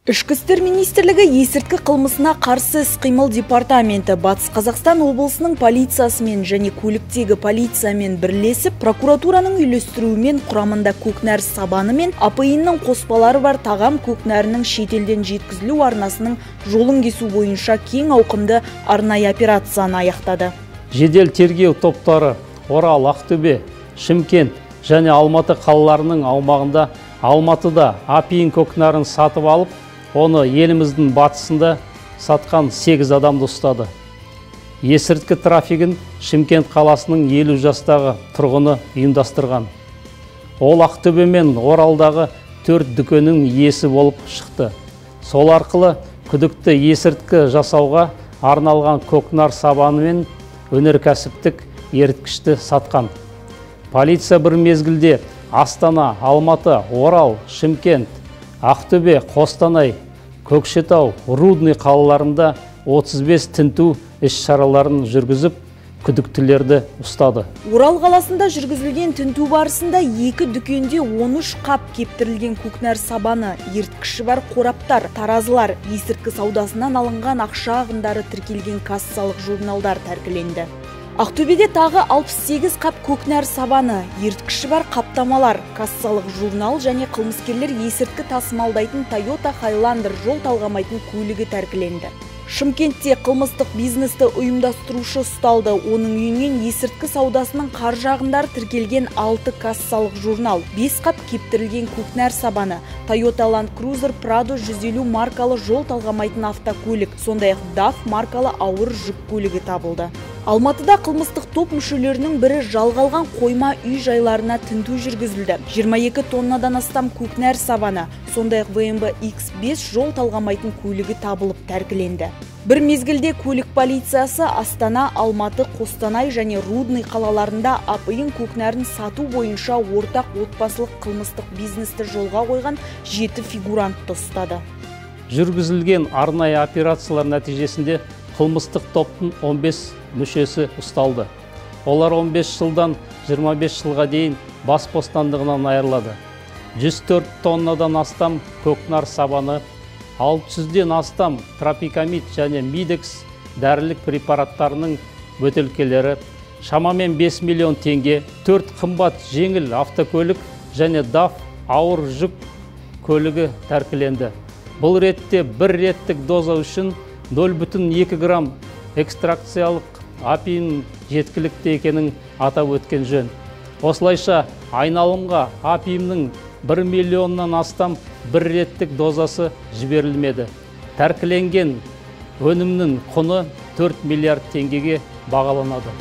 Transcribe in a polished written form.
Ішкі істер министрлігі есірткі қылмысына қарсы іс-қимыл департаменті Батыс Қазақстан облысының полициясымен және көліктегі полициямен бірлесіп, прокуратураның үйлестіруімен құрамында көкнәр сабаны мен апиынның қоспалары бар тағам көкнәрінің шетелден жеткізілу арнасының жолын кесу бойынша кең ауқымды арнайы операцияны аяқтады. Жедел тергеу топтары Орал, Ақтөбе, Шымкент және Алматы қалаларының аумағында Алматыда апиын көкнәрін сатып алып, оны еліміздің батысында сатқан 8 адамды ұстады. Есірткі трафигін Шымкент қаласының 50 жастағы тұрғыны ұйымдастырған. Ол Ақтөбе мен Оралдағы 4 дүкеннің иесі болып шықты. Сол арқылы күдікті есірткі жасауға арналған көкнәр сабаны мен өнеркәсіптік еріткішті сатқан. Полиция бір мезгілде Астана, Алматы, Орал, Шымкент, Ақтөбе, Қостанай, Көкшетау, Рудный қалаларында 35 тінту іс-шараларын жүргізіп, күдіктілерді ұстады. Орал қаласында жүргізілген тінту барысында 2 дүкенде 13 қап кептірілген көкнәр сабаны, еріткіші бар қораптар, таразылар, есірткі саудасынан алынған ақша ағындары тіркелген кассалық журналдар тәркіленді. Ақтөбеде тағы 68 қап көкнәр сабаны, еріткіші бар қаптамалар, кассалық журнал және қылмыскерлер есірткі тасымалдайтын Toyota Highlander жол талғамайтын көлігі тәркіленді. Шымкентте қылмыстық бизнесті ұйымдастырушы ұсталды. Оның үйінен есірткі саудасының қаржы ағындары тіркелген 6 кассалық журнал, 5 қап кептірілген көкнәр сабаны, Toyota Land Cruiser Prado 150 маркалы жол талғамайтын автокөлік, сондай-ақ DAF маркалы ауыр жүк көлігі табылды. Алматыда қылмыстық топ мүшелерінің бірі жалға алған қойма үй жайларына тінту жүргізілді. 22 тоннадан астам көкнәр сабаны, сондай-ақ BMW X5 жол талғамайтын көлігі табылып тәркіленді. Бір мезгілде көлік полициясы Астана, Алматы, Қостанай және Рудный қалаларында апиын көкнәрін сату бойынша ортақ отбасылық қылмыстық бизнесті жолға қойған 7 фигурантты ұстады. Жүргізілген арнайы операциялар нәтижесінде қылмыстық топтың 15 мүшесі ұсталды. Олар 15 жылдан 25 жылға дейін бас бостандығынан айырылады. 104 тоннадан астам көкнәр сабаны, 600-ден астам тропикамид және мидекс дәрілік препараттарының бөтелкелері, шамамен 5 миллион теңге, 4 қымбат жеңіл автокөлік және DAF ауыр жүк көлігі тәркіленді. Бұл ретте бір реттік доза үшін 0,2 грамм экстракциялық апиын жеткілікті екенін атап өткен жөн. Осылайша айналымға апиынның 1 миллионнан астам бір реттік дозасы жіберілмеді. Тәркіленген өнімнің құны 4 миллиард теңгеге бағаланады.